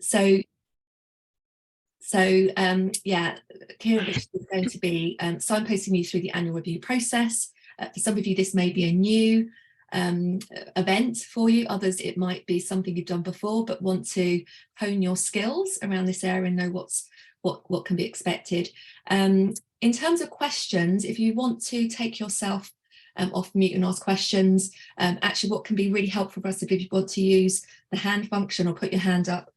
So yeah, Kira Richards is going to be signposting you through the annual review process. For some of you, this may be a new event for you. Others, it might be something you've done before, but want to hone your skills around this area and know what can be expected. In terms of questions, if you want to take yourself off mute and ask questions, actually what can be really helpful for us if you want to use the hand function or put your hand up,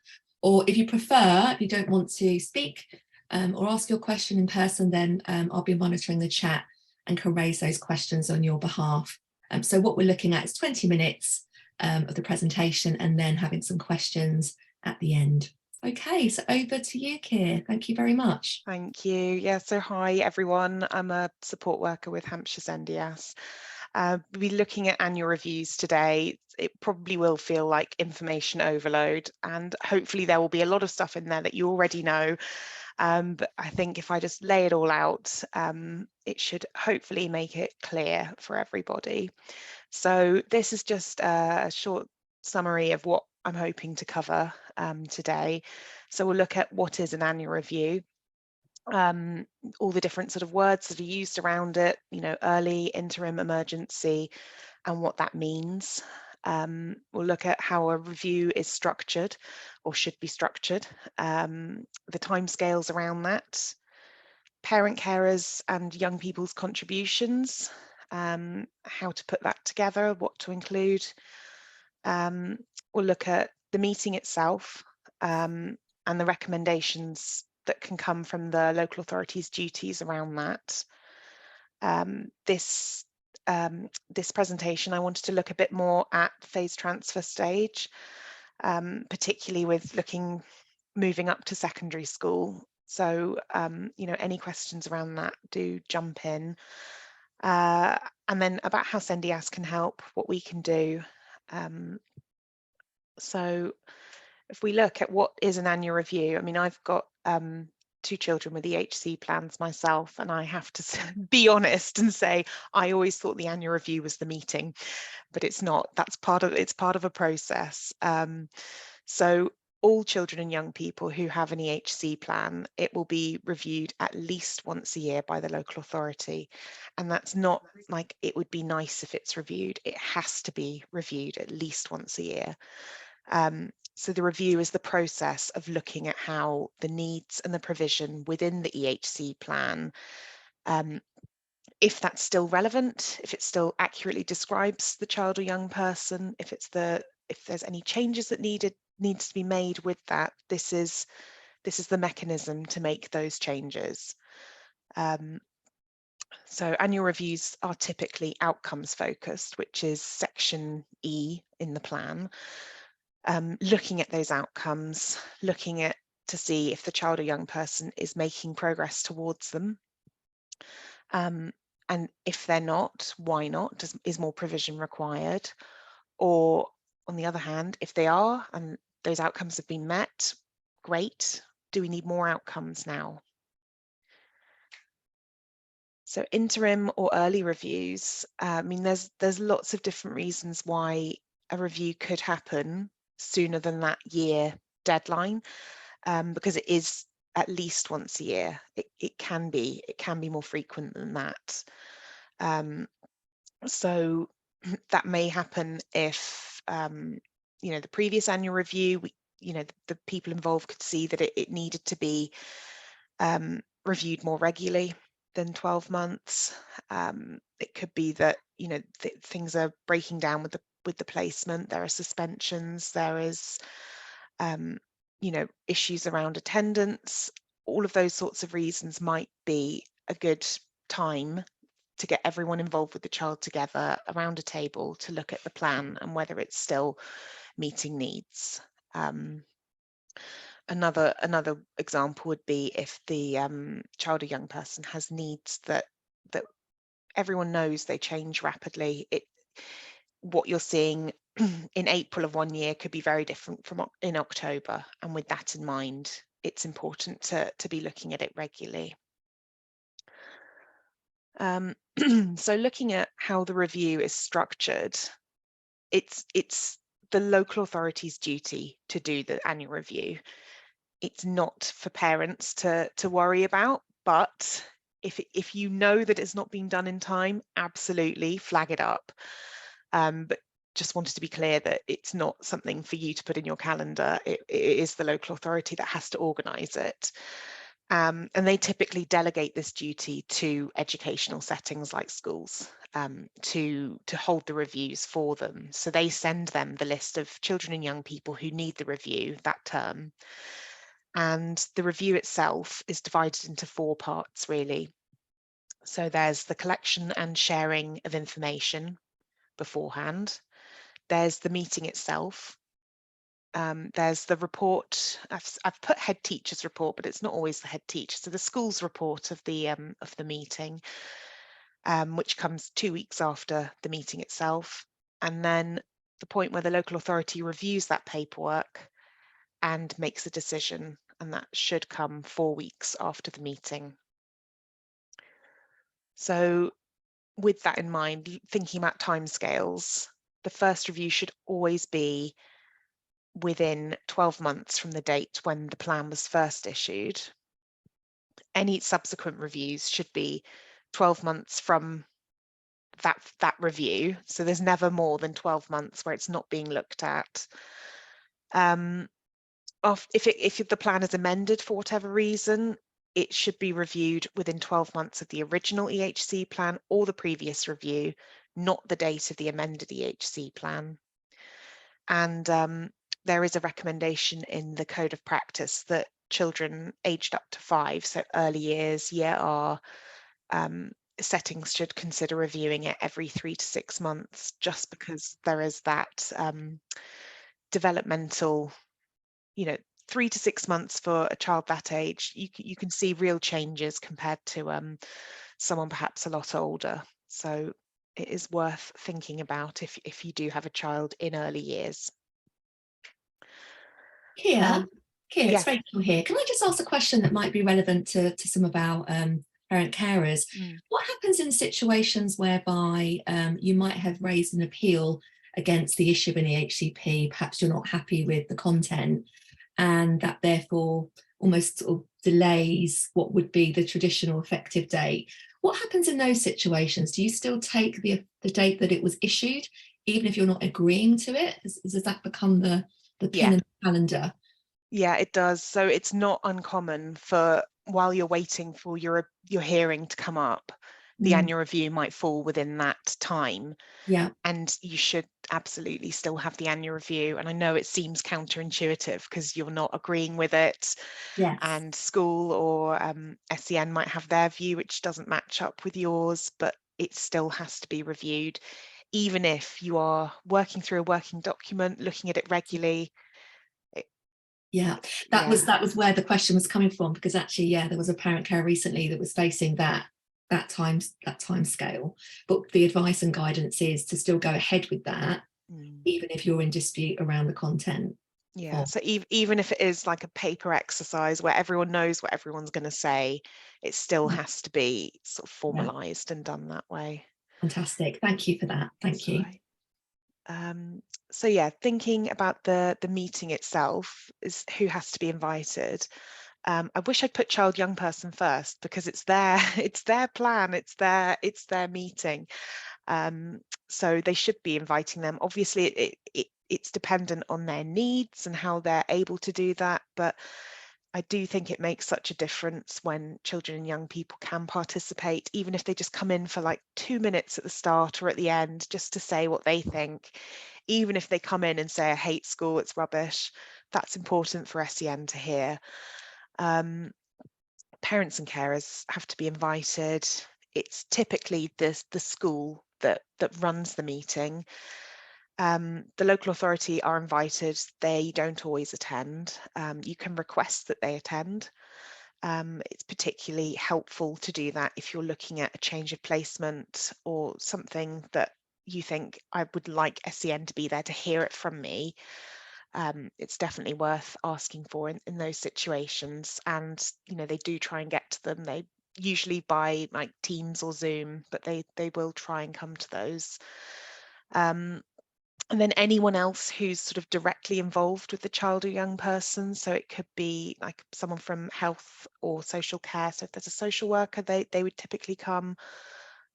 or if you prefer, if you don't want to speak or ask your question in person, then I'll be monitoring the chat and can raise those questions on your behalf. So what we're looking at is 20 minutes of the presentation and then having some questions at the end. Okay, so over to you, Keir. Thank you very much. Thank you. Yeah, so hi everyone. I'm a support worker with Hampshire SENDIASS. We'll be looking at annual reviews today. It probably will feel like information overload, and hopefully there will be a lot of stuff in there that you already know. But I think if I just lay it all out, it should hopefully make it clear for everybody. So this is just a short summary of what I'm hoping to cover today. So we'll look at what is an annual review, all the different sort of words that are used around it, you know, early, interim, emergency, and what that means. We'll look at how a review is structured or should be structured, the timescales around that, parent carers and young people's contributions, how to put that together, what to include. We'll look at the meeting itself and the recommendations that can come from the local authority's duties around that. This presentation, I wanted to look a bit more at phase transfer stage, particularly with moving up to secondary school. So, you know, any questions around that, do jump in. And then about how SENDIASS can help, what we can do. So if we look at what is an annual review, I mean, I've got 2 children with EHC plans myself, and I have to be honest and say I always thought the annual review was the meeting, but it's not. It's part of a process. So all children and young people who have an EHC plan, it will be reviewed at least once a year by the local authority. And that's not like it would be nice if it's reviewed. It has to be reviewed at least once a year. So the review is the process of looking at how the needs and the provision within the EHC plan, if that's still relevant, if it still accurately describes the child or young person, if there's any changes that needs to be made with that, this is the mechanism to make those changes. So annual reviews are typically outcomes focused, which is section E in the plan. Looking at those outcomes, looking at to see if the child or young person is making progress towards them. And if they're not, why not? Is more provision required? Or on the other hand, if they are and those outcomes have been met, great. Do we need more outcomes now? So interim or early reviews, I mean, there's lots of different reasons why a review could happen sooner than that year deadline, because it is at least once a year. It can be more frequent than that. So that may happen if you know, the previous annual review, you know, the people involved could see that it needed to be reviewed more regularly than 12 months. It could be that, you know, things are breaking down with the placement. There are suspensions, there is you know, issues around attendance. All of those sorts of reasons might be a good time to get everyone involved with the child together around a table to look at the plan and whether it's still meeting needs. Another example would be if the child or young person has needs that everyone knows they change rapidly. What you're seeing in April of one year could be very different from in October, and with that in mind, it's important to be looking at it regularly. So looking at how the review is structured, it's the local authority's duty to do the annual review. It's not for parents to worry about, but if you know that it's not being done in time, absolutely flag it up. But just wanted to be clear that it's not something for you to put in your calendar. It is the local authority that has to organise it. And they typically delegate this duty to educational settings like schools to hold the reviews for them. So they send them the list of children and young people who need the review that term. And the review itself is divided into 4 parts, really. So there's the collection and sharing of information beforehand. There's the meeting itself. There's the report. I've put head teacher's report, but it's not always the head teacher. So the school's report of the meeting, which comes 2 weeks after the meeting itself, and then the point where the local authority reviews that paperwork and makes a decision, and that should come 4 weeks after the meeting. So with that in mind, thinking about timescales, the first review should always be within 12 months from the date when the plan was first issued. Any subsequent reviews should be 12 months from that review. So there's never more than 12 months where it's not being looked at. If the plan is amended for whatever reason, it should be reviewed within 12 months of the original EHC plan or the previous review, not the date of the amended EHC plan. And there is a recommendation in the Code of Practice that children aged up to 5, so early years, year R, settings should consider reviewing it every 3 to 6 months, just because there is that developmental, 3 to 6 months for a child that age, you can see real changes compared to someone perhaps a lot older. So it is worth thinking about if you do have a child in early years. Kia, it's Yes. Rachel here. Can I just ask a question that might be relevant to some of our parent carers? What happens in situations whereby you might have raised an appeal against the issue of an EHCP, perhaps you're not happy with the content, and that therefore almost sort of delays what would be the traditional effective date? What happens in those situations? Do you still take the date that it was issued, even if you're not agreeing to it? Does that become the pin in the calendar? Yeah, it does. So it's not uncommon for, while you're waiting for your hearing to come up, the annual review might fall within that time. Yeah. And you should absolutely still have the annual review. And I know it seems counterintuitive because you're not agreeing with it. Yes. And school or SEN might have their view, which doesn't match up with yours, but it still has to be reviewed. Even if you are working through a working document, looking at it regularly. Yeah, that was where the question was coming from, because actually, yeah, there was a parent care recently that was facing that time scale, but the advice and guidance is to still go ahead with that, even if you're in dispute around the content. Yeah, so even if it is like a paper exercise where everyone knows what everyone's going to say, it still has to be sort of formalized and done that way. Fantastic, thank you for that. Thank you. So yeah, thinking about the meeting itself, is who has to be invited. I wish I'd put child young person first, because it's their plan, it's their meeting. So they should be inviting them. Obviously it's dependent on their needs and how they're able to do that, but I do think it makes such a difference when children and young people can participate, even if they just come in for like 2 minutes at the start or at the end, just to say what they think. Even if they come in and say, I hate school, it's rubbish, that's important for SEN to hear. Parents and carers have to be invited. It's typically the school that runs the meeting. The local authority are invited. They don't always attend. You can request that they attend. It's particularly helpful to do that if you're looking at a change of placement or something that you think, I would like SEN to be there to hear it from me. It's definitely worth asking for in those situations. And they do try and get to them. They usually by like Teams or Zoom, but they will try and come to those. And then anyone else who's sort of directly involved with the child or young person. So it could be like someone from health or social care. So if there's a social worker, they would typically come,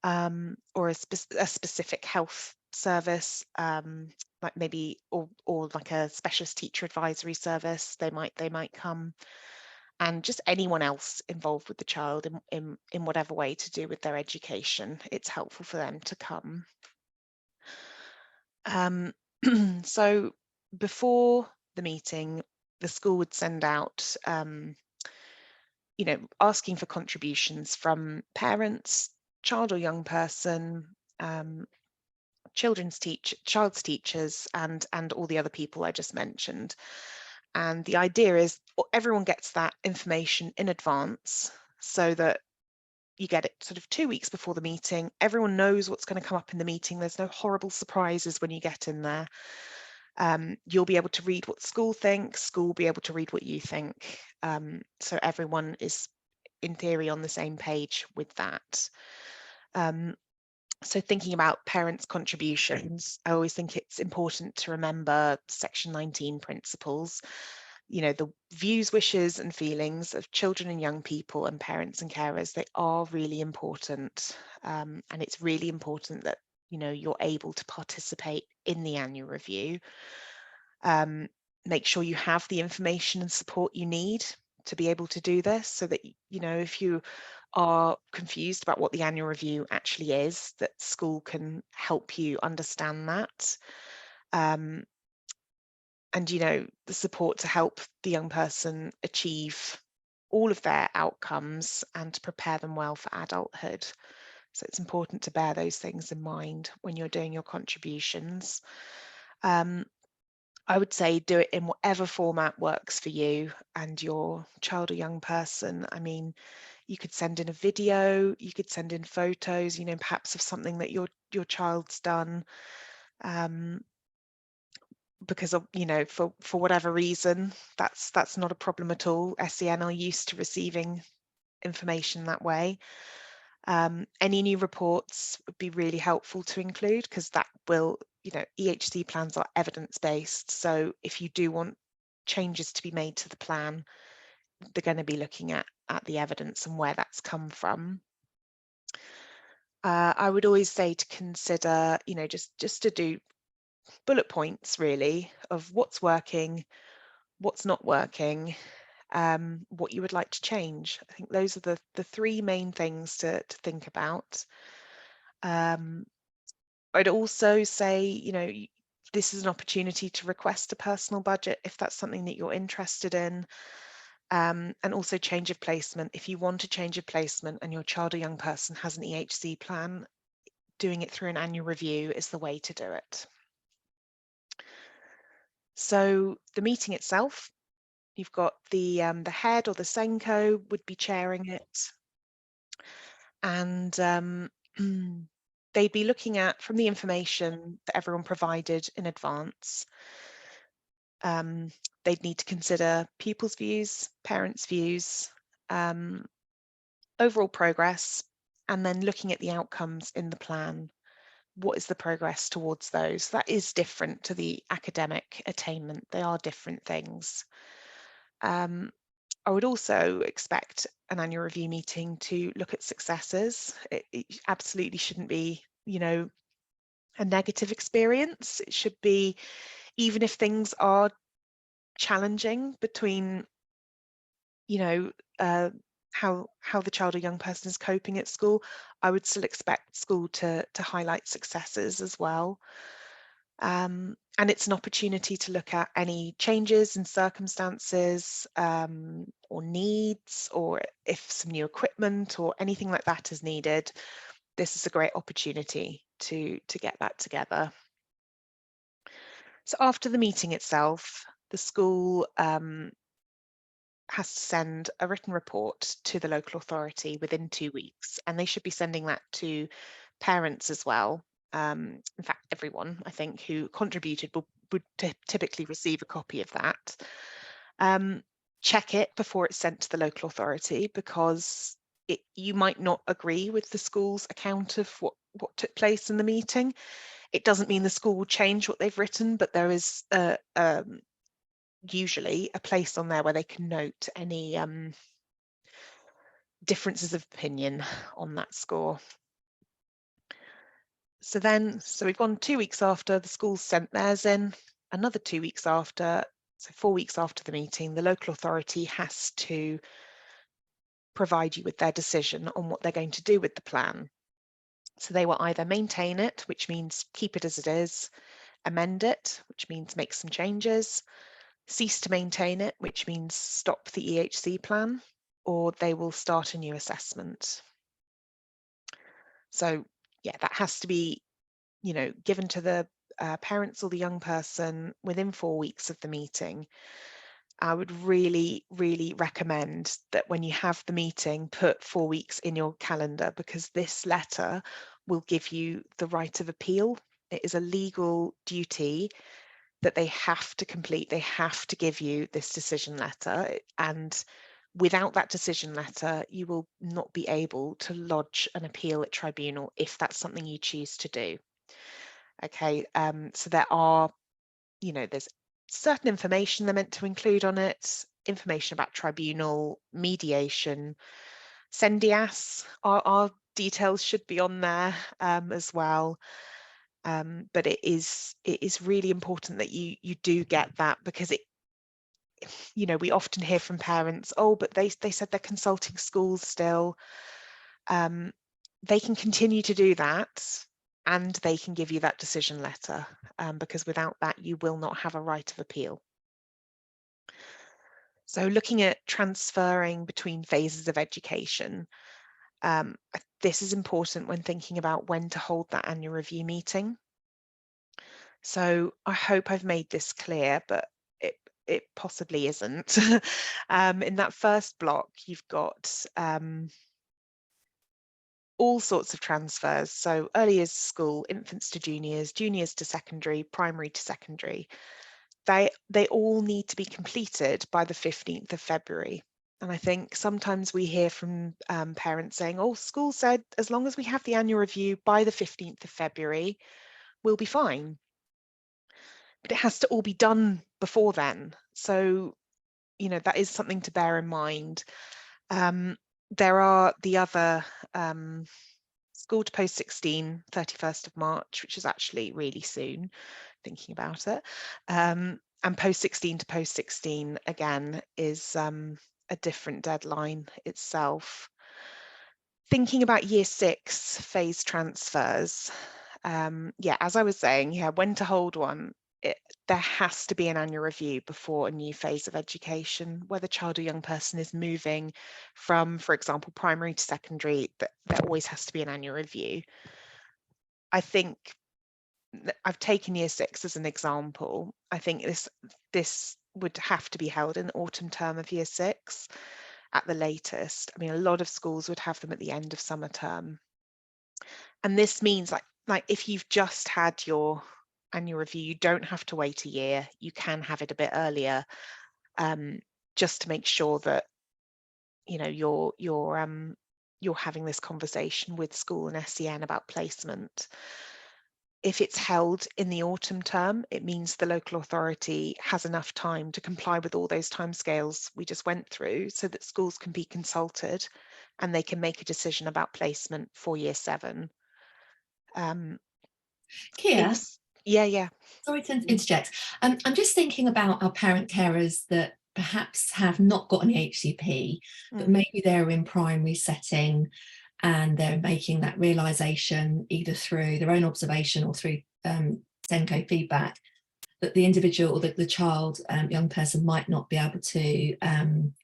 or a specific health service, like maybe, or like a specialist teacher advisory service, they might come. And just anyone else involved with the child in whatever way to do with their education, it's helpful for them to come. So before the meeting, the school would send out, asking for contributions from parents, child or young person, child's teachers, and all the other people I just mentioned. And the idea is everyone gets that information in advance so that you get it sort of 2 weeks before the meeting. Everyone knows what's going to come up in the meeting. There's no horrible surprises when you get in there. You'll be able to read what school thinks, school will be able to read what you think. So everyone is, in theory, on the same page with that. So thinking about parents' contributions, I always think it's important to remember Section 19 principles. The views, wishes and feelings of children and young people and parents and carers, they are really important. And it's really important that, you're able to participate in the annual review. Make sure you have the information and support you need to be able to do this, so that, if you are confused about what the annual review actually is, that school can help you understand that. And the support to help the young person achieve all of their outcomes and to prepare them well for adulthood. So it's important to bear those things in mind when you're doing your contributions. I would say do it in whatever format works for you and your child or young person. I mean, you could send in a video, you could send in photos, perhaps of something that your child's done. Because of, for whatever reason, that's not a problem at all. SEN are used to receiving information that way. Any new reports would be really helpful to include, because that will, EHC plans are evidence-based. So if you do want changes to be made to the plan, they're going to be looking at the evidence and where that's come from. I would always say to consider, just to do bullet points really of what's working, what's not working, what you would like to change. I think those are the three main things to think about. I'd also say, this is an opportunity to request a personal budget if that's something that you're interested in. And also change of placement. If you want to change of placement and your child or young person has an EHC plan, doing it through an annual review is the way to do it. So the meeting itself, you've got the head or the SENCO would be chairing it, and they'd be looking at, from the information that everyone provided in advance, they'd need to consider pupils' views, parents' views, overall progress, and then looking at the outcomes in the plan. What is the progress towards those? That is different to the academic attainment. They are different things. I would also expect an annual review meeting to look at successes. It absolutely shouldn't be, a negative experience. It should be, even if things are challenging between, how the child or young person is coping at school, I would still expect school to highlight successes as well. And it's an opportunity to look at any changes in circumstances, or needs, or if some new equipment or anything like that is needed. This is a great opportunity to get that together. So after the meeting itself, the school has to send a written report to the local authority within 2 weeks, and they should be sending that to parents as well. In fact, everyone, I think, who contributed would typically receive a copy of that. Check it before it's sent to the local authority, because you might not agree with the school's account of what took place in the meeting. It doesn't mean the school will change what they've written, but there is usually a place on there where they can note any differences of opinion on that score. So we've gone 2 weeks after, the school's sent theirs in, another 2 weeks after, so 4 weeks after the meeting, the local authority has to provide you with their decision on what they're going to do with the plan. So they will either maintain it, which means keep it as it is, amend it, which means make some changes, cease to maintain it, which means stop the EHC plan, or they will start a new assessment. So yeah, that has to be, you know, given to the parents or the young person within 4 weeks of the meeting. I would really, really recommend that when you have the meeting, put 4 weeks in your calendar, because this letter will give you the right of appeal. It is a legal duty that they have to complete. They have to give you this decision letter, and without that decision letter, you will not be able to lodge an appeal at tribunal if that's something you choose to do. Okay, so there are, you know, there's certain information they're meant to include on it, information about tribunal, mediation, SENDIASS, our details should be on there as well. But it is really important that you do get that, because it, you know, we often hear from parents, oh, but they said they're consulting schools still. They can continue to do that, and they can give you that decision letter, because without that, you will not have a right of appeal. So looking at transferring between phases of education, this is important when thinking about when to hold that annual review meeting. So I hope I've made this clear, but it possibly isn't. In that first block, you've got all sorts of transfers. So early years school, infants to juniors, juniors to secondary, primary to secondary. They all need to be completed by the 15th of February. And I think sometimes we hear from parents saying, oh, school said as long as we have the annual review by the 15th of February, we'll be fine. But it has to all be done before then. So, you know, that is something to bear in mind. There are the other school to post 16, 31st of March, which is actually really soon, thinking about it. And post 16 to post 16 again is a different deadline itself. Thinking about year 6 phase transfers, yeah, as I was saying, yeah, when to hold one, there has to be an annual review before a new phase of education, where the child or young person is moving from, for example, primary to secondary. There always has to be an annual review. I think I've taken year 6 as an example. I think this would have to be held in the autumn term of year 6 at the latest. I mean, a lot of schools would have them at the end of summer term. And this means like if you've just had your annual review, you don't have to wait a year. You can have it a bit earlier, just to make sure that, you know, you're having this conversation with school and SEN about placement. If it's held in the autumn term, it means the local authority has enough time to comply with all those timescales we just went through, so that schools can be consulted and they can make a decision about placement for year 7. Kia, Yeah. sorry to interject. I'm just thinking about our parent carers that perhaps have not got an HCP, but maybe they're in primary setting and they're making that realization either through their own observation or through SENCO feedback that the individual or the child, young person might not be able to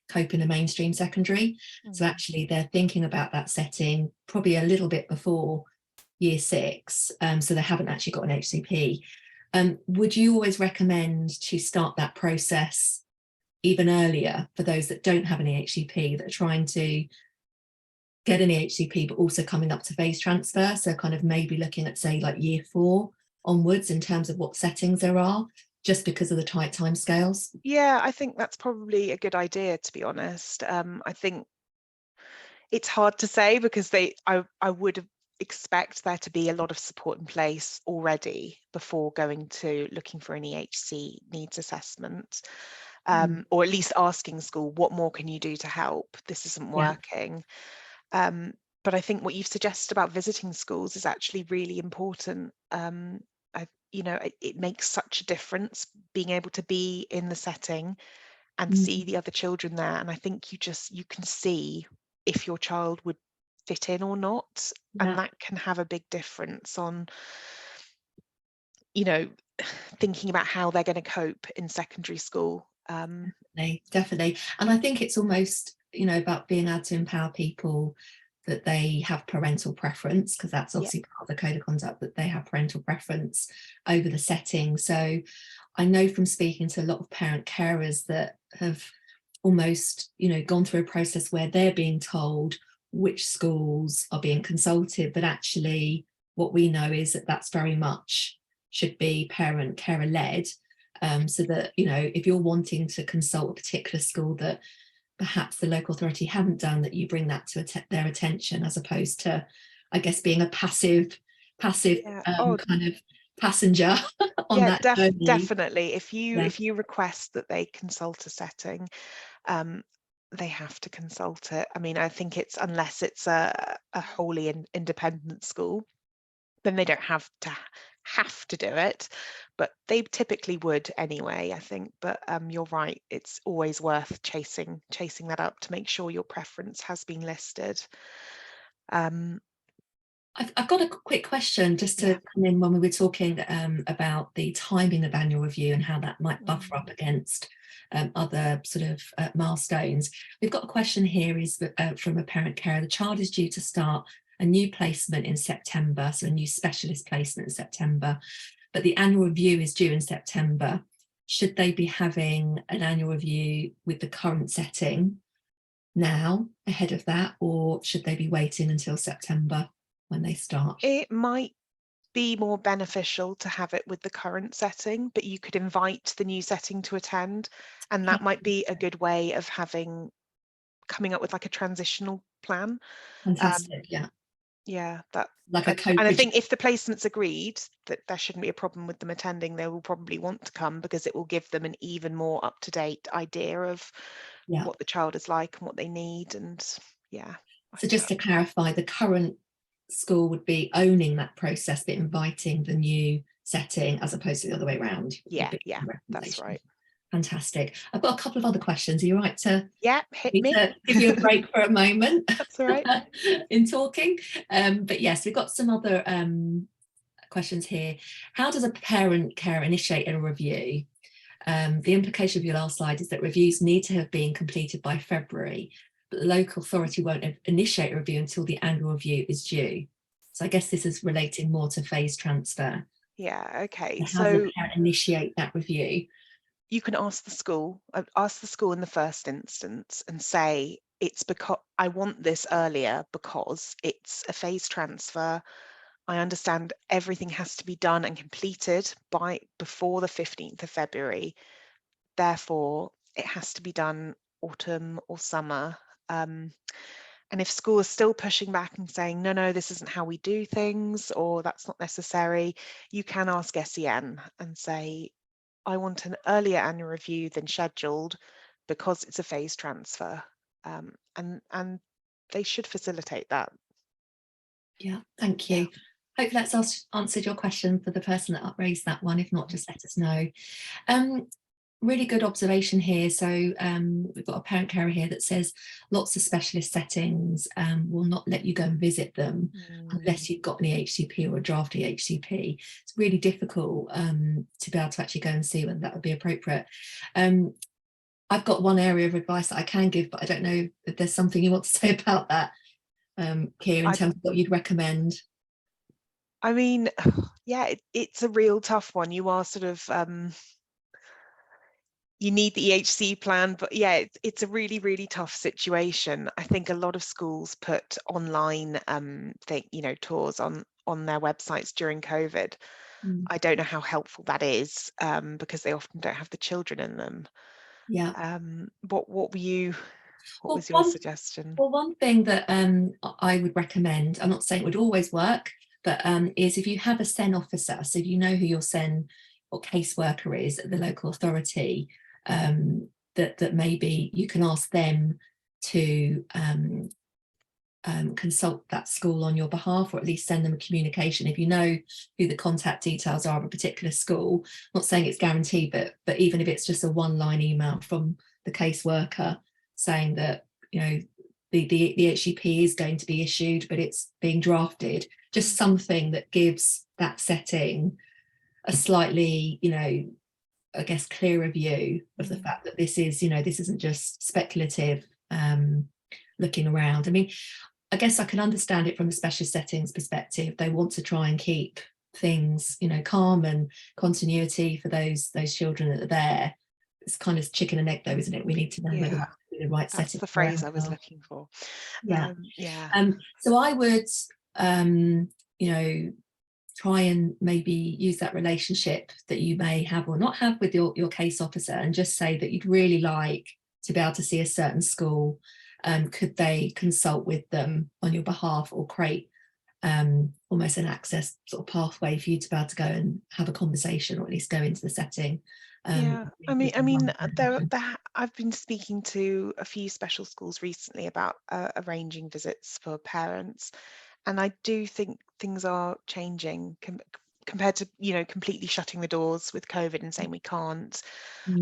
cope in a mainstream secondary. So actually they're thinking about that setting probably a little bit before year 6, so they haven't actually got an HCP. Would you always recommend to start that process even earlier for those that don't have any HCP, that are trying to get an HCP but also coming up to phase transfer, so kind of maybe looking at, say, like year 4 onwards in terms of what settings there are, just because of the tight timescales? Yeah, I think that's probably a good idea, to be honest. I think it's hard to say, because I would have expect there to be a lot of support in place already before going to looking for an EHC needs assessment, or at least asking school, what more can you do to help? This isn't working. But I think what you've suggested about visiting schools is actually really important. It makes such a difference being able to be in the setting and see the other children there. And I think you can see if your child would fit in or not. And that can have a big difference on, thinking about how they're going to cope in secondary school. Definitely. And I think it's almost, about being able to empower people that they have parental preference, because that's obviously part of the code of conduct, that they have parental preference over the setting. So I know from speaking to a lot of parent carers that have almost, gone through a process where they're being told which schools are being consulted, but actually what we know is that that's very much should be parent carer led, so that, if you're wanting to consult a particular school that perhaps the local authority haven't done, that you bring that to their attention, as opposed to, I guess, being a passive kind of passenger on that journey. Definitely. If you request that they consult a setting, they have to consult it. I mean, I think it's, unless it's a wholly independent school, then they don't have to do it, but they typically would anyway, I think. But you're right, it's always worth chasing that up to make sure your preference has been listed. I've got a quick question just to come in when we were talking about the timing of annual review and how that might buffer up against other sort of milestones. We've got a question here from a parent carer. The child is due to start a new placement in September, so a new specialist placement in September, but the annual review is due in September. Should they be having an annual review with the current setting now ahead of that, or should they be waiting until September when they start? It might be more beneficial to have it with the current setting, but you could invite the new setting to attend, and that might be a good way of coming up with like a transitional plan. Fantastic. That, like a and I think if the placement's agreed, that there shouldn't be a problem with them attending. They will probably want to come because it will give them an even more up-to-date idea of what the child is like and what they need. And so just to clarify, the current school would be owning that process but inviting the new setting, as opposed to the other way around. That's right. Fantastic. I've got a couple of other questions. Are you right to hit me? to give you a break for a moment? That's all right. In talking, but yes, we've got some other questions here. How does a parent care initiate a review? The implication of your last slide is that reviews need to have been completed by February, but the local authority won't initiate a review until the annual review is due. So I guess this is relating more to phase transfer. Okay. So how does a parent initiate that review? You can ask the school in the first instance and say, it's because I want this earlier because it's a phase transfer. I understand everything has to be done and completed before the 15th of February. Therefore, it has to be done autumn or summer. And if school is still pushing back and saying, no, this isn't how we do things, or that's not necessary, you can ask SEN and say, I want an earlier annual review than scheduled because it's a phase transfer. And they should facilitate that. Thank you. Hopefully that's answered your question for the person that raised that one. If not, just let us know. Really good observation here. So we've got a parent carer here that says lots of specialist settings will not let you go and visit them unless you've got an EHCP or a draft EHCP. It's really difficult to be able to actually go and see whether that would be appropriate. I've got one area of advice that I can give, but I don't know if there's something you want to say about that, Keir, in terms of what you'd recommend. I mean, it's a real tough one. You are sort of you need the EHC plan, but it's a really, really tough situation. I think a lot of schools put online tours on their websites during COVID. I don't know how helpful that is because they often don't have the children in them. What were you What was your suggestion? Well, one thing that I would recommend, I'm not saying it would always work, but is if you have a SEN officer, so if you know who your SEN or caseworker is at the local authority, that maybe you can ask them to consult that school on your behalf, or at least send them a communication if you know who the contact details are of a particular school. I'm not saying it's guaranteed, but even if it's just a one-line email from the caseworker saying that, you know, the HCP is going to be issued, but it's being drafted, just something that gives that setting a slightly, you know, I guess clearer view of the fact that this is, you know, this isn't just speculative looking around. I mean, I guess I can understand it from a specialist settings perspective. They want to try and keep things, you know, calm and continuity for those children that are there. It's kind of chicken and egg though, isn't it? We need to know whether that's the right setting. That's the phrase I was looking for. Yeah. Yeah. So I would, you know, try and maybe use that relationship that you may have or not have with your case officer, and just say that you'd really like to be able to see a certain school. Could they consult with them on your behalf, or create almost an access sort of pathway for you to be able to go and have a conversation, or at least go into the setting? Yeah, I mean, I've been speaking to a few special schools recently about arranging visits for parents, and I do think things are changing compared to, you know, completely shutting the doors with COVID and saying we can't.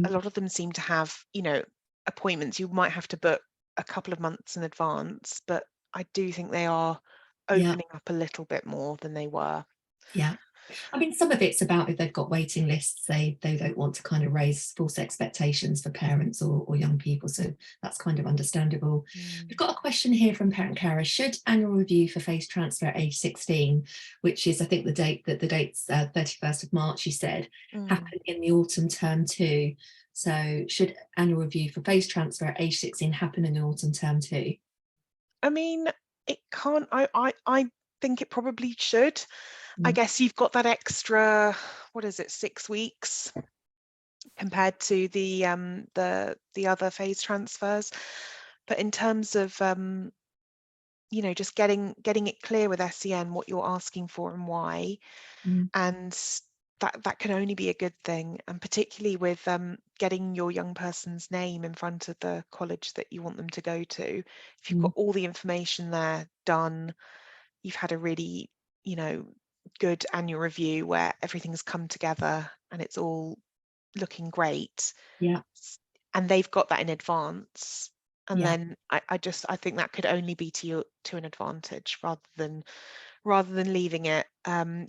A lot of them seem to have, you know, appointments you might have to book a couple of months in advance, but I do think they are opening up a little bit more than they were. Yeah. I mean, some of it's about if they've got waiting lists, they don't want to kind of raise false expectations for parents or young people. So that's kind of understandable. We've got a question here from Parent Carer. Should annual review for phase transfer at age 16, which is, I think, the date's 31st of March, you said, happen in the autumn term too? So should annual review for phase transfer at age 16 happen in the autumn term too? I mean, it can't. I think it probably should. I guess you've got that extra, what is it, 6 weeks compared to the other phase transfers. But in terms of you know, just getting it clear with SEN what you're asking for and why, and that can only be a good thing. And particularly with getting your young person's name in front of the college that you want them to go to, if you've got all the information there done, you've had a really, you know, good annual review where everything's come together and it's all looking great. Yeah. And they've got that in advance. And then I think that could only be to an advantage rather than leaving it,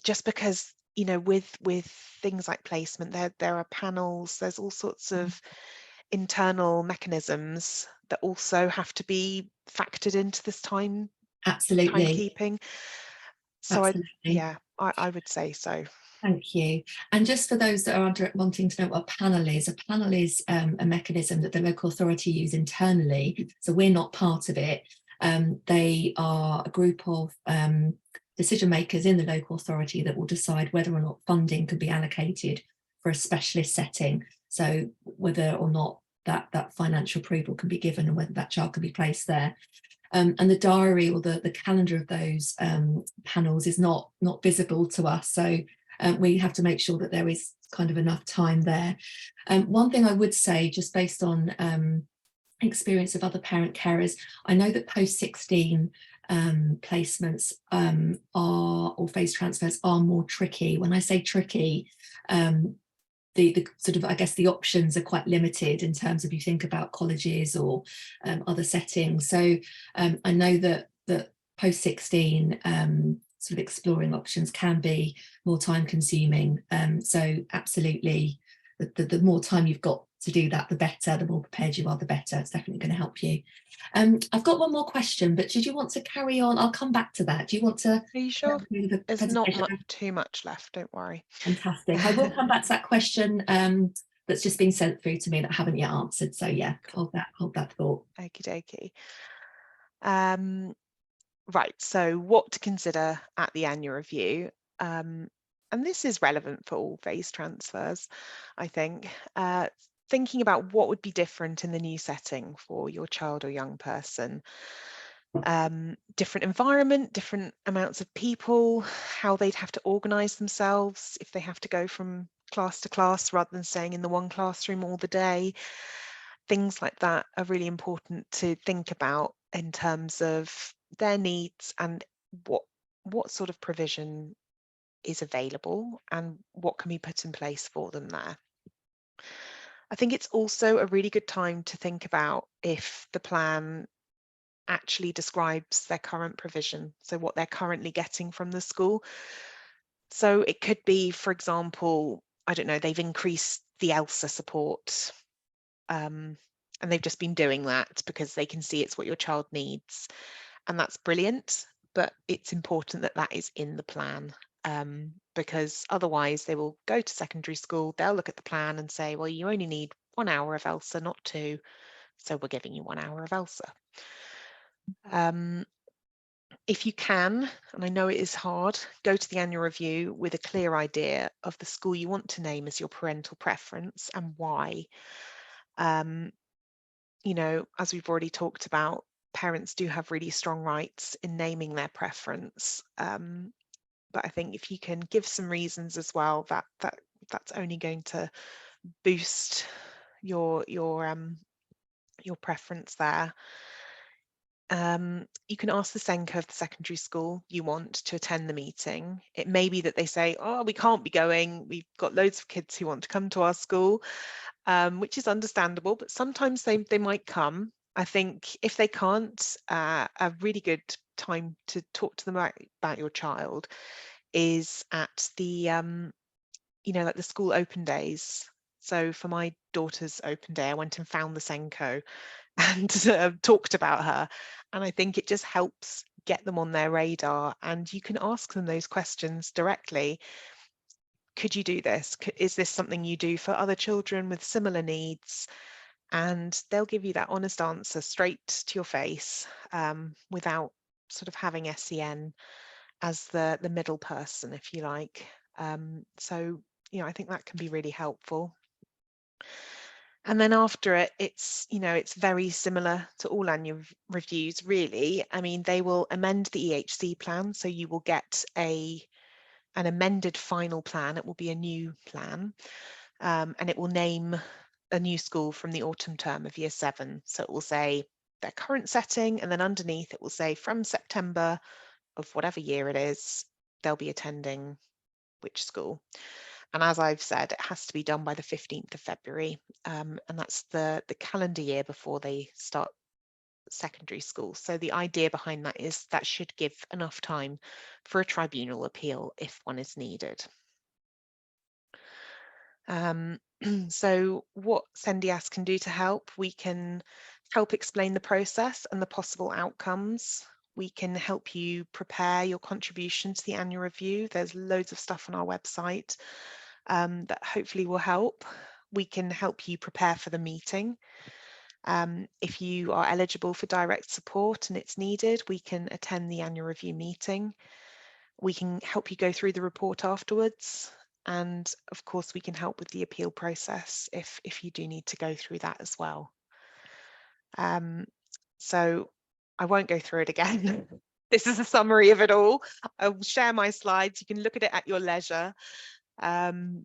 just because, you know, with things like placement, there are panels, there's all sorts of internal mechanisms that also have to be factored into this timekeeping. So I would say so. Thank you. And just for those that are wanting to know what a panel is a mechanism that the local authority use internally. So we're not part of it. They are a group of decision makers in the local authority that will decide whether or not funding could be allocated for a specialist setting. So whether or not that financial approval can be given and whether that child can be placed there. And the diary or the calendar of those panels is not visible to us. So we have to make sure that there is kind of enough time there. One thing I would say, just based on experience of other parent carers, I know that post-16 placements or phase transfers are more tricky. When I say tricky, the sort of, I guess, the options are quite limited in terms of, you think about colleges or other settings. So I know that post-16 sort of exploring options can be more time consuming. So absolutely, the more time you've got to do that, the better. The more prepared you are, the better. It's definitely going to help you. I've got one more question, but did you want to carry on? I'll come back to that. Do you want to? Are you sure? There's not too much left, don't worry. Fantastic. I will come back to that question that's just been sent through to me that I haven't yet answered. So yeah, hold that thought. Okie dokie. Right, so what to consider at the annual review. And this is relevant for all phase transfers, I think. thinking about what would be different in the new setting for your child or young person. Different environment, different amounts of people, how they'd have to organise themselves if they have to go from class to class rather than staying in the one classroom all the day. Things like that are really important to think about in terms of their needs and what sort of provision is available and what can be put in place for them there. I think it's also a really good time to think about if the plan actually describes their current provision, so what they're currently getting from the school. So it could be, for example, I don't know, they've increased the ELSA support, and they've just been doing that because they can see it's what your child needs, and that's brilliant, but it's important that that is in the plan, because otherwise they will go to secondary school, they'll look at the plan and say, well, you only need 1 hour of ELSA, not 2, so we're giving you 1 hour of ELSA. If you can, and I know it is hard, go to the annual review with a clear idea of the school you want to name as your parental preference and why. You know, as we've already talked about, parents do have really strong rights in naming their preference. But I think if you can give some reasons as well, that's only going to boost your preference there. You can ask the SENCO of the secondary school you want to attend the meeting. It may be that they say, oh, we can't be going. We've got loads of kids who want to come to our school, which is understandable, but sometimes they might come. I think if they can't, a really good time to talk to them about your child is at the, you know, like the school open days. So for my daughter's open day, I went and found the SENCO and talked about her. And I think it just helps get them on their radar, and you can ask them those questions directly. Could you do this? Is this something you do for other children with similar needs? And they'll give you that honest answer straight to your face, without sort of having SEN as the middle person, if you like. So, you know, I think that can be really helpful. And then after it, it's, you know, it's very similar to all annual reviews, really. I mean, they will amend the EHC plan, so you will get an amended final plan. It will be a new plan, and it will name a new school from the autumn term of year 7. So it will say their current setting, and then underneath it will say from September of whatever year it is, they'll be attending which school. And as I've said, it has to be done by the 15th of February, and that's the calendar year before they start secondary school. So the idea behind that is that should give enough time for a tribunal appeal if one is needed. So what SENDIASS can do to help, we can help explain the process and the possible outcomes. We can help you prepare your contribution to the annual review. There's loads of stuff on our website that hopefully will help. We can help you prepare for the meeting. If you are eligible for direct support and it's needed, we can attend the annual review meeting. We can help you go through the report afterwards. And of course, we can help with the appeal process if you do need to go through that as well. So I won't go through it again. This is a summary of it all. I'll share my slides. You can look at it at your leisure. And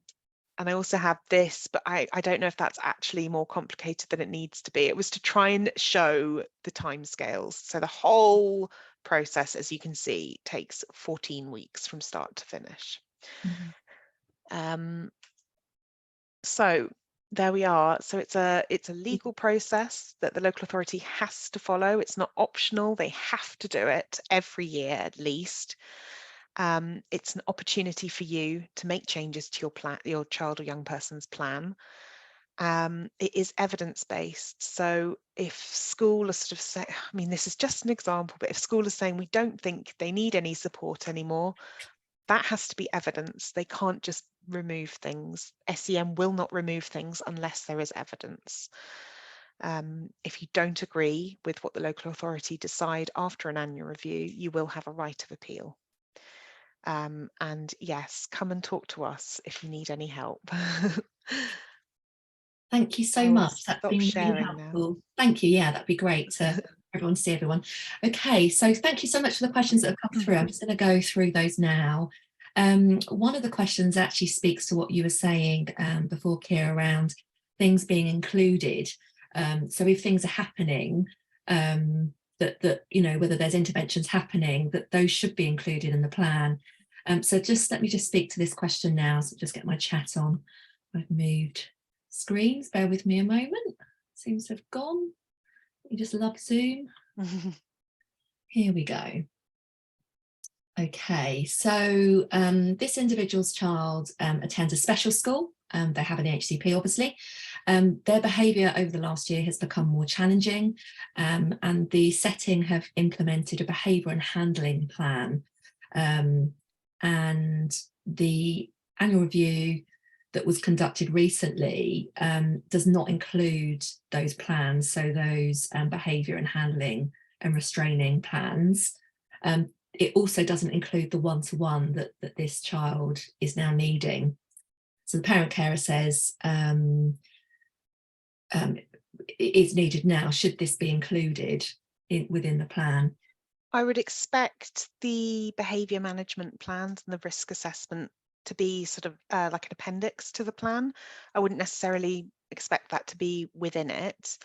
I also have this, but I don't know if that's actually more complicated than it needs to be. It was to try and show the timescales. So the whole process, as you can see, takes 14 weeks from start to finish. So there we are. So it's a legal process that the local authority has to follow. It's not optional. They have to do it every year at least. It's an opportunity for you to make changes to your plan, your child or young person's plan. It is evidence-based. So if school are sort of saying, I mean, this is just an example, but if school is saying we don't think they need any support anymore, that has to be evidence. They can't just remove things. SEM will not remove things unless there is evidence. If you don't agree with what the local authority decide after an annual review, you will have a right of appeal. And yes, come and talk to us if you need any help. Thank you so I will much. That's stop been really sharing now. helpful. Thank you. Yeah, that'd be great to everyone to see everyone. Okay, so thank you so much for the questions that have come through. I'm just going to go through those now. One of the questions actually speaks to what you were saying before, Keir, around things being included. So if things are happening, that you know, whether there's interventions happening, that those should be included in the plan. So just let me just speak to this question now. So just get my chat on. I've moved screens. Bear with me a moment. Seems to have gone. You just love Zoom. Here we go. Okay, so this individual's child attends a special school. They have an HCP, obviously. Their behaviour over the last year has become more challenging, and the setting have implemented a behaviour and handling plan. And the annual review that was conducted recently does not include those plans, so those behaviour and handling and restraining plans. It also doesn't include the one-to-one that this child is now needing. So the parent carer says it is needed now. Should this be included within the plan? I would expect the behaviour management plans and the risk assessment to be sort of like an appendix to the plan. I wouldn't necessarily expect that to be within it.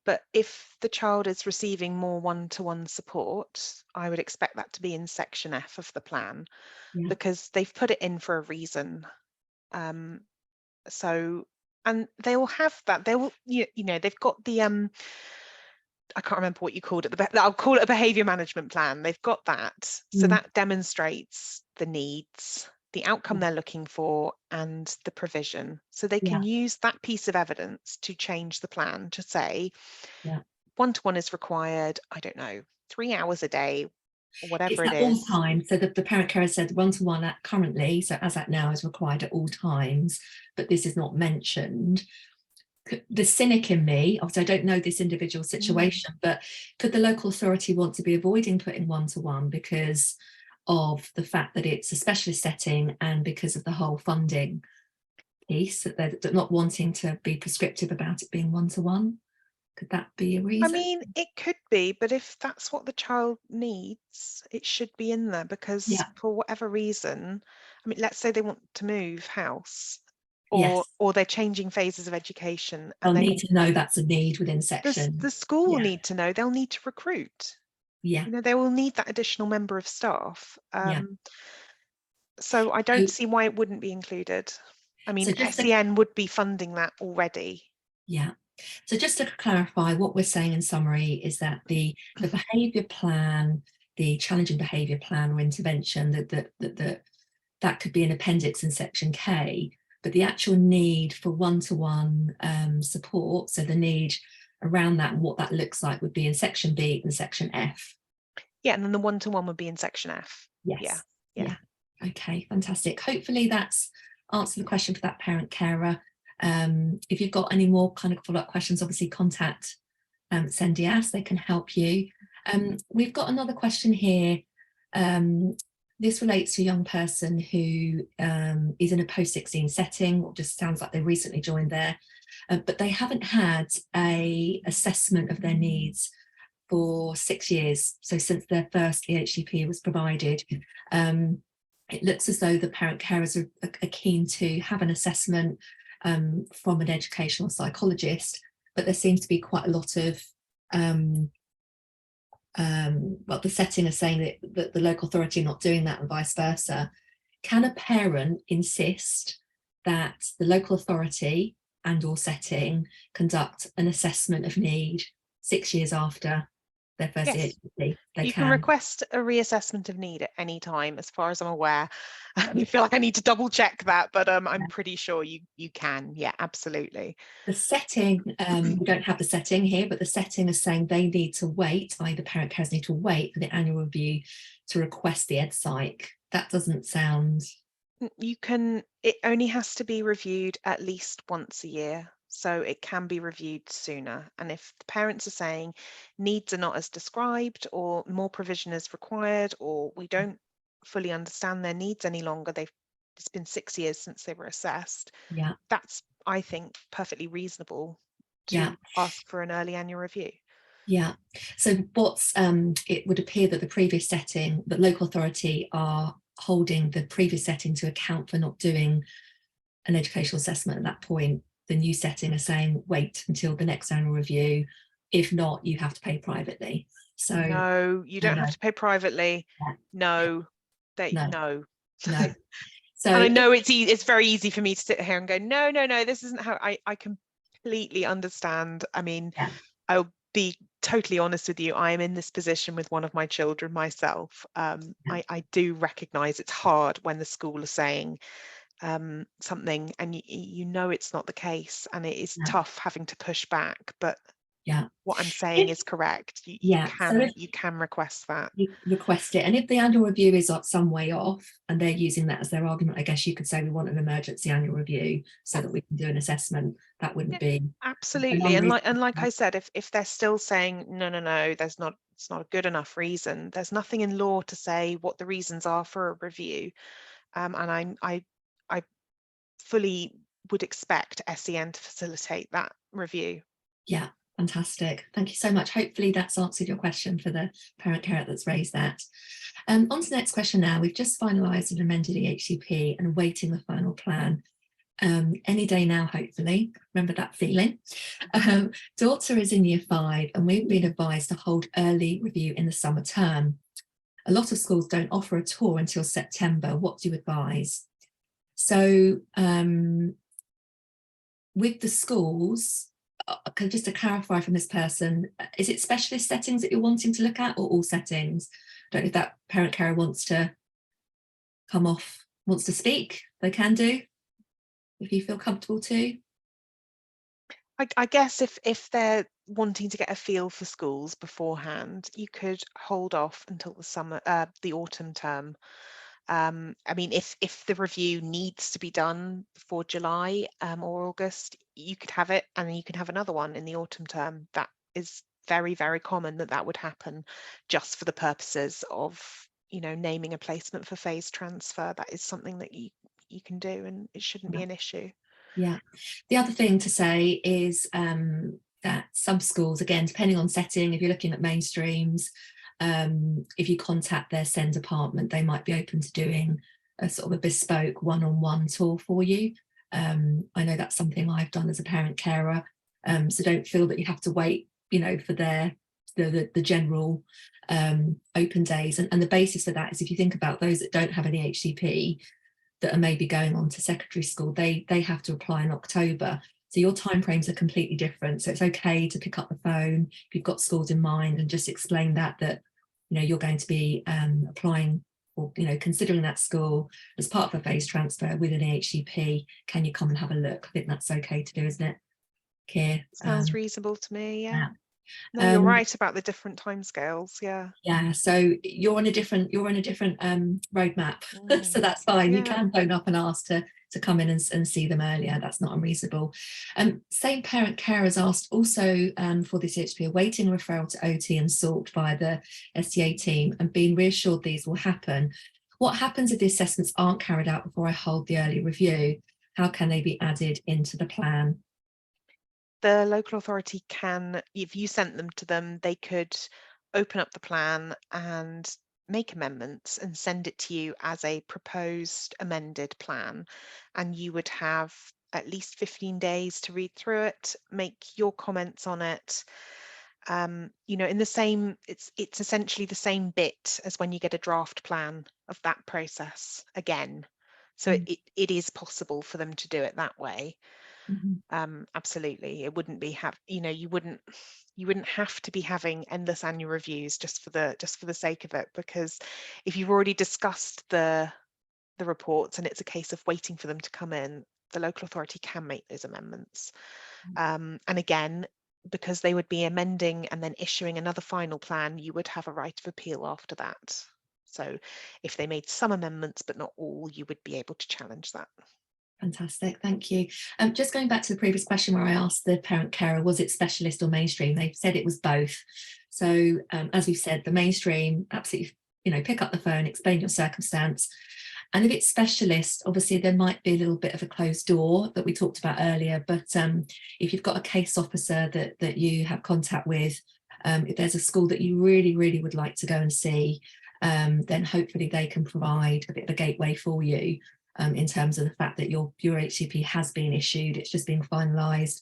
But if the child is receiving more one-to-one support, I would expect that to be in section F of the plan, because they've put it in for a reason. So, and they will have that. They will, you know, they've got the I can't remember what you called it. I'll call it a behaviour management plan. They've got that, so that demonstrates the needs, the outcome they're looking for, and the provision. So they can use that piece of evidence to change the plan to say, one-to-one is required, I don't know, 3 hours a day, or whatever it's it at all is. times. So the parent carer said one-to-one at currently, so as at now, is required at all times, but this is not mentioned. The cynic in me, obviously I don't know this individual situation, but could the local authority want to be avoiding putting one-to-one because of the fact that it's a specialist setting and because of the whole funding piece, that they're not wanting to be prescriptive about it being one-to-one? Could that be a reason? I mean, it could be, but if that's what the child needs, it should be in there, because for whatever reason, I mean, let's say they want to move house, or they're changing phases of education, and they'll need to know that's a need within section. The school will need to know. They'll need to recruit. You know, they will need that additional member of staff. So I don't see why it wouldn't be included. I mean, SEN would be funding that already. So just to clarify, what we're saying in summary is that the behaviour plan, the challenging behaviour plan or intervention, that could be an appendix in section K, but the actual need for one-to-one support, so the need around that and what that looks like, would be in section B and section F. Yeah, and then the one-to-one would be in section F. Yes. Yeah. Okay, fantastic. Hopefully that's answered the question for that parent carer. If you've got any more kind of follow-up questions, obviously contact SENDIASS, they can help you. We've got another question here. This relates to a young person who is in a post-16 setting, or just sounds like they recently joined there, but they haven't had an assessment of their needs for 6 years, so since their first EHCP was provided. It looks as though the parent carers are keen to have an assessment from an educational psychologist, but there seems to be quite a lot of well, the setting is saying that the local authority are not doing that and vice versa. Can a parent insist that the local authority and or setting conduct an assessment of need 6 years after their first EHCP? You can request a reassessment of need at any time, as far as I'm aware. I feel like I need to double check that, but I'm pretty sure you can. Yeah, absolutely. The setting, we don't have the setting here, but the setting is saying they need to wait, either parent carers need to wait for the annual review to request the ed psych. That doesn't sound... You can, it only has to be reviewed at least once a year, so it can be reviewed sooner. And if the parents are saying needs are not as described, or more provision is required, or we don't fully understand their needs any longer, it's been 6 years since they were assessed, that's I think, perfectly reasonable Yeah. to ask for an early annual review. Yeah. So what's it would appear that the previous setting, that local authority are holding the previous setting to account for not doing an educational assessment at that point. The new setting are saying wait until the next annual review. If not, you have to pay privately. So no, you don't have to pay privately. Yeah. No, No. So and I know it's very easy for me to sit here and go, no, this isn't how. I completely understand. I mean, yeah. I'll be totally honest with you. I am in this position with one of my children myself. I do recognize it's hard when the school are saying something and you know it's not the case, and it is tough having to push back, but what I'm saying is correct. You can request that. You request it, and if the annual review is some way off and they're using that as their argument, I guess you could say we want an emergency annual review so that we can do an assessment. That wouldn't be absolutely. And like I said, if they're still saying no, it's not a good enough reason, there's nothing in law to say what the reasons are for a review. And I fully would expect SEN to facilitate that review. Yeah, fantastic. Thank you so much. Hopefully that's answered your question for the parent carer that's raised that. On to the next question now. We've just finalised and amended the HCP and awaiting the final plan. Any day now, hopefully. Remember that feeling. Daughter is in year 5 and we've been advised to hold early review in the summer term. A lot of schools don't offer a tour until September. What do you advise? So with the schools, just to clarify from this person, is it specialist settings that you're wanting to look at or all settings? I don't know if that parent carer wants to come off, wants to speak, they can do, if you feel comfortable to. I guess if they're wanting to get a feel for schools beforehand, you could hold off until the autumn term. I mean, if the review needs to be done before July or August, you could have it, and then you can have another one in the autumn term. That is very, very common that would happen, just for the purposes of, you know, naming a placement for phase transfer. That is something that you can do, and it shouldn't be an issue. Yeah. The other thing to say is that some schools, again, depending on setting, if you're looking at mainstreams, if you contact their SEND department, they might be open to doing a sort of a bespoke one-on-one tour for you. I know that's something I've done as a parent carer. So don't feel that you have to wait, you know, for the general open days. And the basis for that is, if you think about those that don't have any HCP that are maybe going on to secondary school, they have to apply in October. So your timeframes are completely different. So it's okay to pick up the phone if you've got schools in mind and just explain that you know, you're going to be applying, or, you know, considering that school as part of a phase transfer with an HCP. Can you come and have a look? I think that's okay to do, isn't it, Keir? Sounds reasonable to me. Yeah. No, you're right about the different timescales. Yeah. So you're on a different roadmap. So that's fine. You can phone up and ask to come in and see them earlier. That's not unreasonable. Same parent care has asked also for this HPA awaiting referral to OT and SALT via the SEA team and being reassured these will happen. What happens if the assessments aren't carried out before I hold the early review? How can they be added into the plan? The local authority can, if you sent them to them, they could open up the plan and make amendments and send it to you as a proposed amended plan, and you would have at least 15 days to read through it, make your comments on it. You know, in the same, it's essentially the same bit as when you get a draft plan of that process again. So it is possible for them to do it that way. Absolutely. It wouldn't be you wouldn't have to be having endless annual reviews just for the sake of it, because if you've already discussed the reports and it's a case of waiting for them to come in, the local authority can make those amendments. And again, because they would be amending and then issuing another final plan, you would have a right of appeal after that. So if they made some amendments but not all, you would be able to challenge that. Fantastic, thank you. Just going back to the previous question where I asked the parent carer, was it specialist or mainstream? They've said it was both. So as we've said, the mainstream, absolutely, you know, pick up the phone, explain your circumstance. And if it's specialist, obviously there might be a little bit of a closed door that we talked about earlier, but if you've got a case officer that you have contact with, if there's a school that you really, really would like to go and see, then hopefully they can provide a bit of a gateway for you in terms of the fact that your HCP has been issued, it's just been finalised.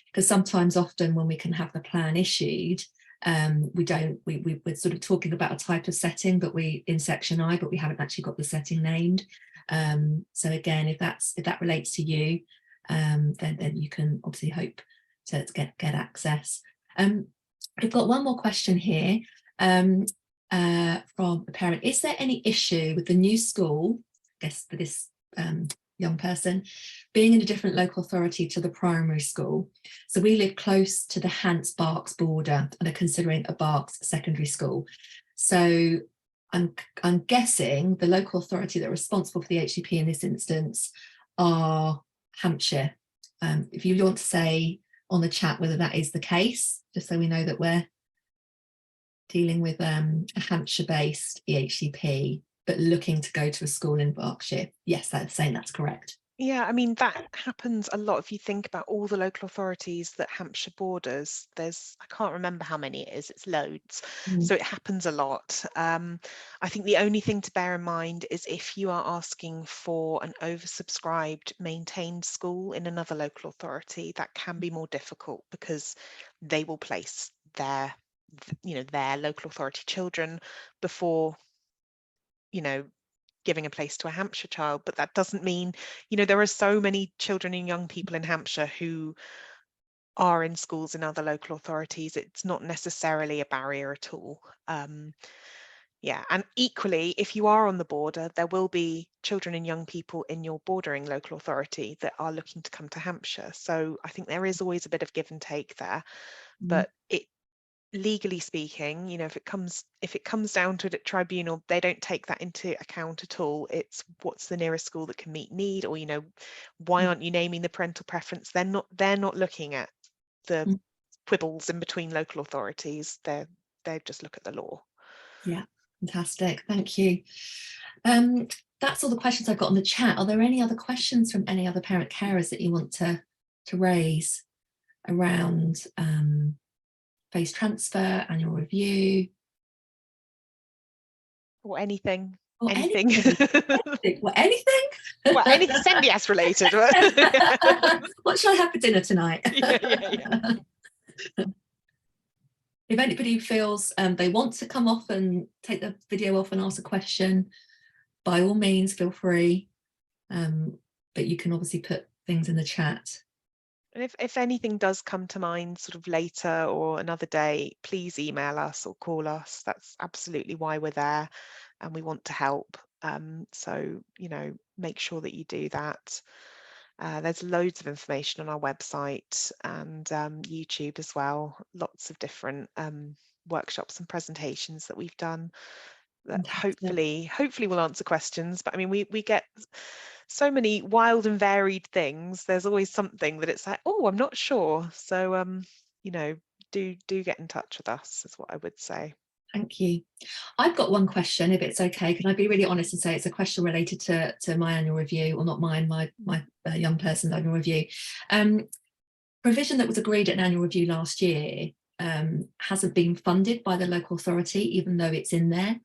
Because sometimes, often when we can have the plan issued, we're sort of talking about a type of setting, but in section I, but we haven't actually got the setting named. So again, if that relates to you, then you can obviously hope to get access. We've got one more question here from a parent. Is there any issue with the new school, I guess for this young person, being in a different local authority to the primary school? So we live close to the Hants-Berks border and are considering a Berks secondary school. So I'm guessing the local authority that are responsible for the HCP in this instance are Hampshire. If you want to say on the chat whether that is the case, just so we know that we're dealing with a Hampshire-based EHCP, but looking to go to a school in Berkshire. Yes, that's saying that's correct. Yeah, I mean, that happens a lot. If you think about all the local authorities that Hampshire borders, I can't remember how many it is, it's loads. So it happens a lot. I think the only thing to bear in mind is if you are asking for an oversubscribed maintained school in another local authority, that can be more difficult because they will place their local authority children before, giving a place to a Hampshire child. But that doesn't mean, there are so many children and young people in Hampshire who are in schools in other local authorities. It's not necessarily a barrier at all. Yeah, and equally, if you are on the border, there will be children and young people in your bordering local authority that are looking to come to Hampshire. So I think there is always a bit of give and take there. But legally speaking, if it comes down to it at tribunal, they don't take that into account at all. It's what's the nearest school that can meet need, or why aren't you naming the parental preference? They're not looking at the quibbles in between local authorities. They just look at the law. Yeah, fantastic, thank you. That's all the questions I've got on the chat. Are there any other questions from any other parent carers that you want to raise around phase transfer, annual review, or anything? Anything. Anything? Well, anything SENDIASS related. What shall I have for dinner tonight? Yeah. If anybody feels they want to come off and take the video off and ask a question, by all means, feel free. But you can obviously put things in the chat. And if anything does come to mind sort of later or another day, please email us or call us. That's absolutely why we're there, and we want to help. So, make sure that you do that. There's loads of information on our website and YouTube as well. Lots of different workshops and presentations that we've done that hopefully will answer questions. But I mean, we get so many wild and varied things. There's always something that it's like, oh, I'm not sure. So do get in touch with us, is what I would say. Thank you. I've got one question, if it's okay. Can I be really honest and say it's a question related to my annual review, or not mine, my young person's annual review. Provision that was agreed at an annual review last year hasn't been funded by the local authority, even though it's in there.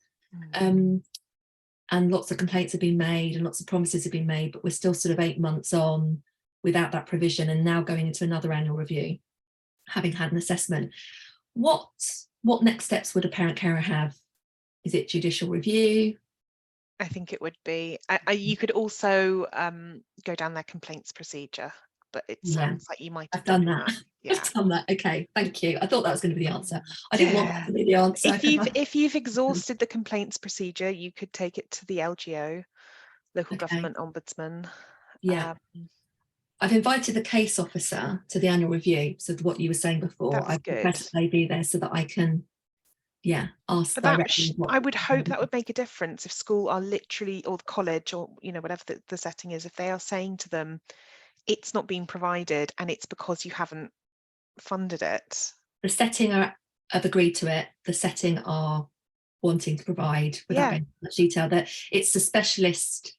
And lots of complaints have been made and lots of promises have been made, but we're still sort of 8 months on without that provision, and now going into another annual review, having had an assessment. What next steps would a parent carer have? Is it judicial review? I think it would be. You could also go down their complaints procedure, but it sounds like you might have done that. Yeah. I've done that. Okay, thank you. I thought that was going to be the answer. I didn't want that to be the answer. If you've exhausted the complaints procedure, you could take it to the LGO, local government ombudsman. Yeah. I've invited the case officer to the annual review. So what you were saying before, I've requested they be there so that I can, ask directly. I would hope that would make a difference if school are literally, or the college, or whatever the setting is, if they are saying to them, it's not being provided and it's because you haven't funded it. The setting have agreed to it. The setting are wanting to provide without going into much detail, that it's the specialist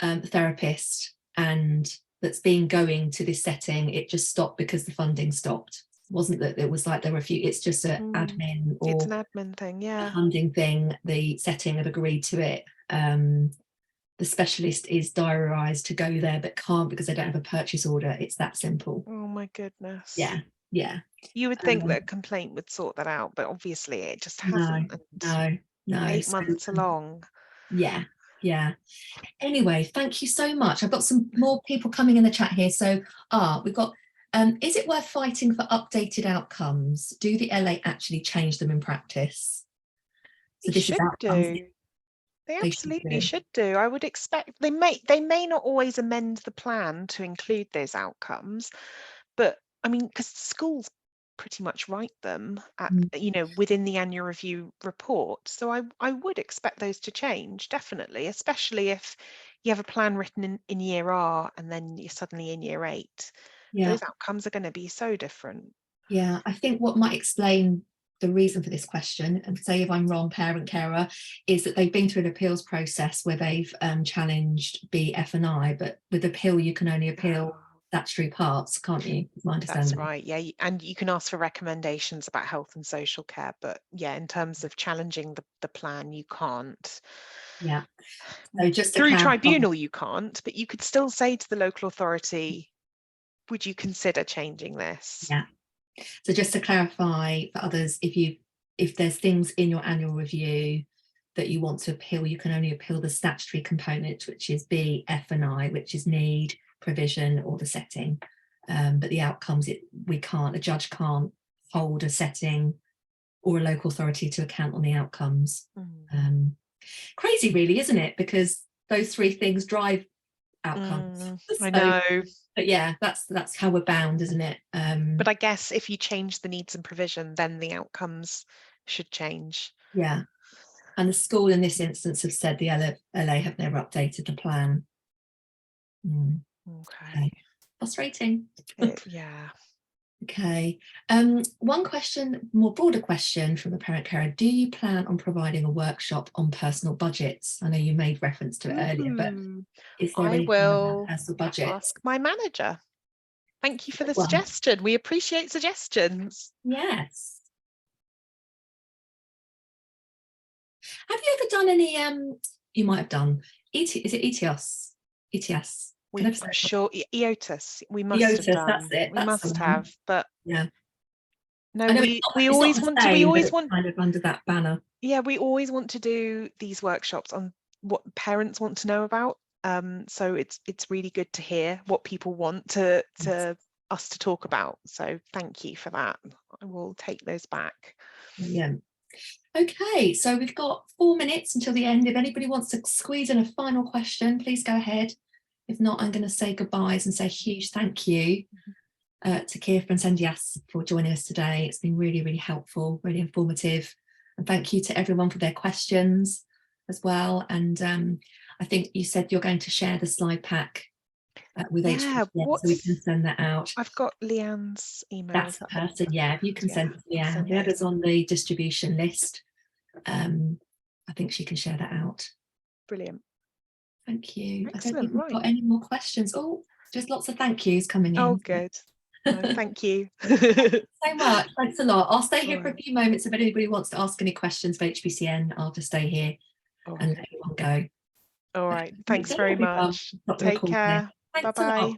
therapist and that's been going to this setting. It just stopped because the funding stopped. It wasn't that it was like there were a few, it's just an admin or it's an admin thing, a funding thing. The setting have agreed to it. The specialist is diarised to go there but can't because they don't have a purchase order. It's that simple. Oh my goodness. Yeah. You would think that a complaint would sort that out, but obviously it just hasn't. No. 8 months along. Yeah. Anyway, thank you so much. I've got some more people coming in the chat here. So we've got is it worth fighting for updated outcomes? Do the LA actually change them in practice? So this is outcomes. They absolutely should do. I would expect they may not always amend the plan to include those outcomes, but I mean, because schools pretty much write them at, within the annual review report. So I would expect those to change, definitely, especially if you have a plan written in year R and then you're suddenly in year 8. Those outcomes are going to be so different. Yeah, I think what might explain the reason for this question, and say if I'm wrong, parent carer, is that they've been through an appeals process where they've challenged B, F and I, but with appeal you can only appeal statutory parts, can't you? My understanding. That's right, yeah, and you can ask for recommendations about health and social care, but yeah, in terms of challenging the plan, you can't. Yeah, so just through tribunal you can't, but you could still say to the local authority, would you consider changing this? Yeah. So just to clarify for others, if there's things in your annual review that you want to appeal, you can only appeal the statutory component, which is B, F and I, which is need, provision or the setting. But the outcomes, a judge can't hold a setting or a local authority to account on the outcomes. Crazy really, isn't it? Because those 3 things drive outcomes. I know. But yeah, that's how we're bound, isn't it? But I guess if you change the needs and provision, then the outcomes should change. Yeah. And the school in this instance have said the LA have never updated the plan. Okay. Frustrating. Yeah. Okay. One question, more broader question from the parent carer. Do you plan on providing a workshop on personal budgets? I know you made reference to it earlier, but is there anything about personal budget? Ask my manager. Thank you for the suggestion. We appreciate suggestions. Yes. Have you ever done any, you might have done, is it ETS? ETS? I'm sure, EOTIS, we must have done. That's it. We must have, but yeah. No, we always want kind of under that banner. Yeah, we always want to do these workshops on what parents want to know about. So it's really good to hear what people want to us to talk about. So thank you for that. I will take those back. Yeah. Okay, so we've got 4 minutes until the end. If anybody wants to squeeze in a final question, please go ahead. If not, I'm going to say goodbyes and say a huge thank you to Keir from SENDIASS for joining us today. It's been really, really helpful, really informative. And thank you to everyone for their questions as well. And I think you said you're going to share the slide pack with HPCN, so we can send that out. I've got Leanne's email. That's the person, yeah. If you can send it to Leanne. Leanne's on the distribution list. I think she can share that out. Brilliant. Thank you. Excellent. I don't think we've got any more questions. Oh, just lots of thank yous coming in. Oh, good. No, thank you. So much. Thanks a lot. I'll stay here for a few moments. If anybody wants to ask any questions for HPCN, I'll just stay here and let everyone go. All right. Thanks very much. Take care. Bye-bye.